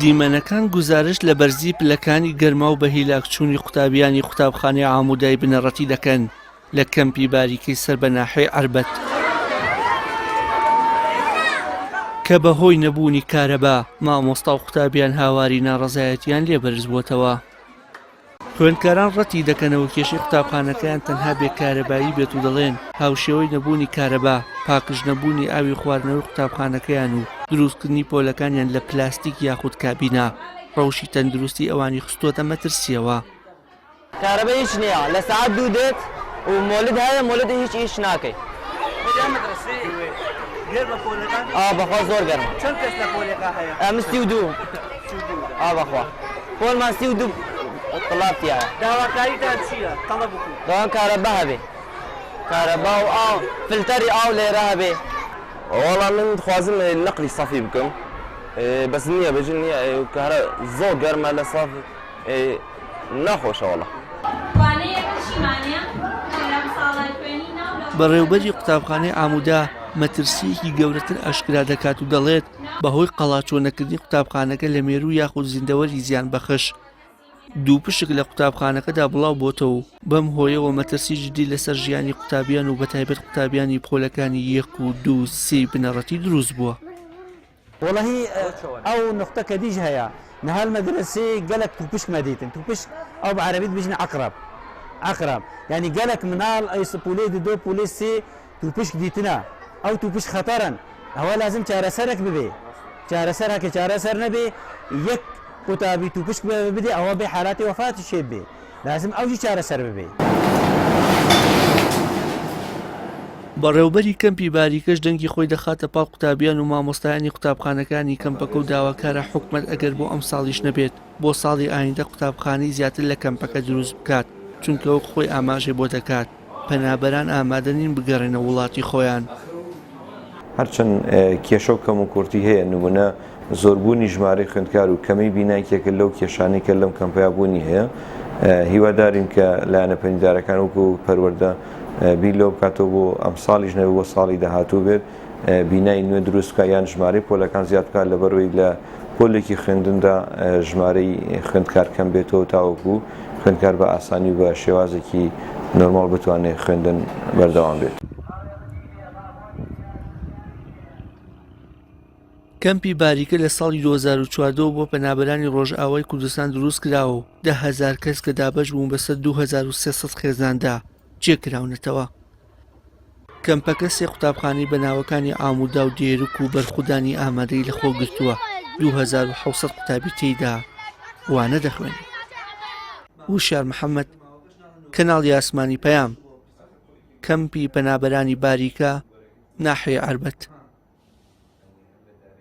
دیمەنەکان گوزارش لە بەرزی پلەکانی گەرما و بە هیلاکچوونی قوتابیانی قوتابخانەی ئامودای بنەڕەتی دەکەن لە کەمپی باریکەی سەر بە ناحەی عەربەت کە بەهۆی نەبوونی کارەبا مامۆستا و قوتابیان هاواری ناڕەزایەتیان لێبەرز بووەتەوە. خوێندکاران ڕەتی دەکەنەوە کێشەی قوتابخانەکەیان تەنها بێکارەبایی بێت و دەڵێن هاوشێوەی نەبوونی کارەبا، پاکش نەبوونی ئاوی خواردنەوەی قوتابخانەکەیان و دروستکردنی پۆلەکانیان لە پلاستیک یاخود کابینا ڕەوشی تەندروستی ئەوانی خستۆتە مەترسیەوە. کارەبا هیچ نییە، لە سەعات 2 دێت و مۆلد هەیە، مۆلد هیچ ئیش ناکەی. بەخوا زۆر گەرمە. چەند کەس لە پۆلەکە هەیە؟ ئەمە 32 بەخوا پۆلمان 32 قڵاتیایە. داواکاریتان چییە؟ تەڵەب بکوو. دەوام کارەبا هەبێ، کارەبا و ئاو فلتەری ئاو لێرە هەبێ. وەڵام من خوازم نەقلی سەفی بکەم، بەس نییە بەژن نییە کارە زۆر گەرمە لە سەفی ناخۆشە وەڵا. بەڕێوەبەری قوتابخانەی ئامودا مەترسیەکی گەورەتر ئاشکرا دەکات و دەڵێت بەهۆی قەڵاچۆنەکردنی قوتابخانەکە لە مێرو یاخود زیندەوەری زیان بەخش دوو پشک لە قوتابخانەکەدا بڵاو بۆتەوە و بەم هۆیەوە مەترسی جدی لەسەر ژیانی قوتابیان و بەتایبەت قوتابیانی پۆلەکانی 1 و 2 3 بنەڕەتی دروست بووە. والله ئەو نقطە کە دیژ هەیە نهال مەدرسێ گەلک توپشک مەدیتن توپشک ئەو بە عەرەبیت بژنە عەقرب يعني گەلک مناڵ ئەی پولەی 2 پولەی 3 توپشک دیتنە ئەو توپشک خەتەرن ئەوە لازم چارەسەرێک ببێ چارەسەر هەکە چارەسەر نەبێ یەک قوتابی توپشک بدێ ئەوە بێ حالاتی وەفاتی شێ بێ لازم ئەوژی چارەسەر ببێ. بەڕێوەبەری کەمپی باریکەش دەنگی خۆی دەخاتە پاڵ قوتابیان و مامۆستایانی قوتابخانەکانی کەمپەکە و داواکارە حکومەت ئەگەر بۆ ئەم ساڵیش نەبێت بۆ ساڵی ئایندە قوتابخانەی زیاتر لە کەمپەکە دروست بکات چونکە وەک خۆی ئاماژێ بۆ دەکات پەنابەران ئامادە نین بگەڕێنە وڵاتی خۆیان. هەرچەند کێشە و کەم و کورتی هەیە نمونە زۆربوونی ژمارەی خوێندکار و کەمەی بینایکێکە لەو کێشانەی کە لەم کەمپیا بوونی هەیە هیوادارین کە لایەنە پەیدارەکان وەکو پەروەردە بیر لەو بکاتەوە بۆ ئەم ساڵیش نەوە بۆ ساڵی داهاتوو بێت بینای نوێ دروستکە یان ژمارەی پۆلەکان زیاد بکات لەبەرەوەی لە پۆلێکی خوێندندا ژمارەی خوێندکار کەم بێتەوە تاوەکو خوێندکار بە ئاسانی و بە شێوازێکی نۆرماڵ بتوانێت خوێندن بەردەوام بێت. کەمپی باریکە لە ساڵی 2014 بۆ پەنابەرانی ڕۆژئاوای کوردستان دروست کراوە و 10,000 کەس کە دابەش بوون بەسەر 2300 خێزاندا جێکراونەتەوە. کەمپەکە 3 قوتابخانەی بەناوەکانی ئامودا و دێرک و بەرخودانی ئامادەی لەخۆ گرتووە 2700 قوتابی تێیدا وانە دەخوێن. وشار محەممەد کەناڵی ئاسمانی پەیام کەمپی پەنابەرانی باریکە ناحەیە عەربەت.